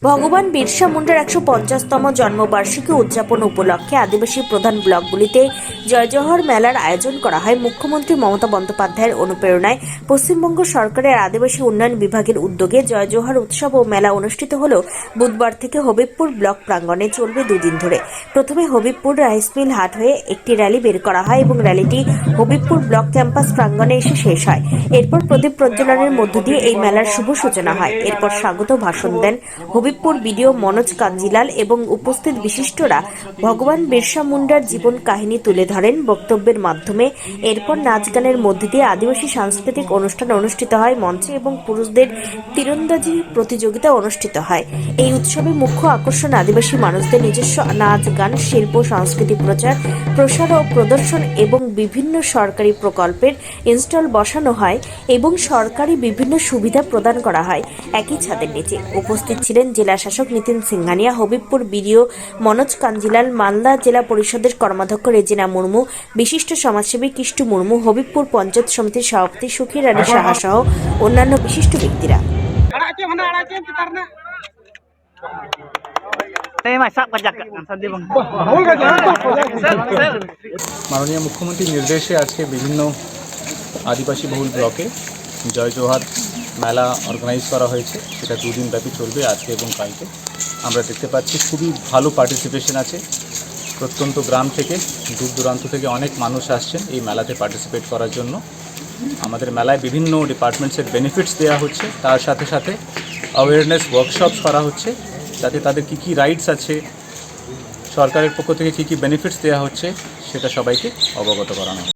ভগবান বিরসা মুন্ডার ১৫০তম জন্মবার্ষিকী উদযাপন উপলক্ষে আদিবাসী প্রধান ব্লকগুলিতে জয়জোহর মেলার আয়োজন করা হয়। মুখ্যমন্ত্রী মমতা বন্দ্যোপাধ্যায়ের অনুপ্রেরণায় পশ্চিমবঙ্গ সরকারের আদিবাসী উন্নয়ন বিভাগের উদ্যোগে জয়জোহর উৎসব ও মেলা অনুষ্ঠিত হল। বুধবার থেকে হবিবপুর ব্লক প্রাঙ্গণে চলবে দুদিন ধরে। প্রথমে হবিবপুর রাইস মিল হাট হয়ে একটি র্যালি বের করা হয় এবং র্যালিটি হবিবপুর ব্লক ক্যাম্পাস প্রাঙ্গণে এসে শেষ হয়। এরপর প্রদীপ প্রজ্বলনের মধ্য দিয়ে এই মেলার শুভ সূচনা হয়। এরপর স্বাগত ভাষণ দেন হবিবপুর বিডিও মনোজ কাঞ্জিলাল এবং উপস্থিত বিশিষ্টরা ভগবান বিরসা মুন্ডার জীবন কাহিনী তুলে ধরেন বক্তব্যের মাধ্যমে। এরপর নাচ গানের মধ্যে দিয়ে আদিবাসী সাংস্কৃতিক অনুষ্ঠান অনুষ্ঠিত হয়। মঞ্চে এবং পুরুষদের তীরন্দাজি প্রতিযোগিতা অনুষ্ঠিত হয়। এই উৎসবে মুখ্য আকর্ষণ আদিবাসী মানুষদের নিজস্ব নাচ গান, শিল্প, সংস্কৃতি প্রসার ও প্রদর্শন এবং বিভিন্ন সরকারি প্রকল্পের ইনস্টল বসানো হয় এবং সরকারি বিভিন্ন সুবিধা প্রদান করা হয় একই ছাদের নিচে। উপস্থিত ছিলেন জেলা শাসক নিতিন সিংহানিয়া, হবিবপুর বিডিও মনোজ কাঞ্জিলাল, মালদা জেলা পরিষদের কর্মাধ্যক্ষ রেজিনা মুর্মু, বিশিষ্ট সমাজসেবী কিষ্টু মুর্মু, হবিবপুর পঞ্চায়েত সমিতির সভাপতি সুখী রানী সাহা সহ অন্যান্য বিশিষ্ট ব্যক্তিরা। মাননীয় মুখ্যমন্ত্রীর নির্দেশে আজকে বিভিন্ন আদিবাসী বহুল ব্লকে জয় জোহার মেলা অর্গানাইজ করা হয়েছে। সেটা দুদিন ব্যাপী চলবে, আজকে এবং কালকে। আমরা দেখতে পাচ্ছি খুবই ভালো পার্টিসিপেশন আছে। প্রত্যন্ত গ্রাম থেকে, দূর দূরান্ত থেকে অনেক মানুষ আসছেন এই মেলাতে পার্টিসিপেট করার জন্য। আমাদের মেলায় বিভিন্ন ডিপার্টমেন্টসের বেনিফিটস দেওয়া হচ্ছে, তার সাথে সাথে অ্যাওয়ারনেস ওয়ার্কশপস করা হচ্ছে, যাতে তাদের কী কী রাইটস আছে, সরকারের পক্ষ থেকে কী কী বেনিফিটস দেওয়া হচ্ছে সেটা সবাইকে অবগত করানো হয়।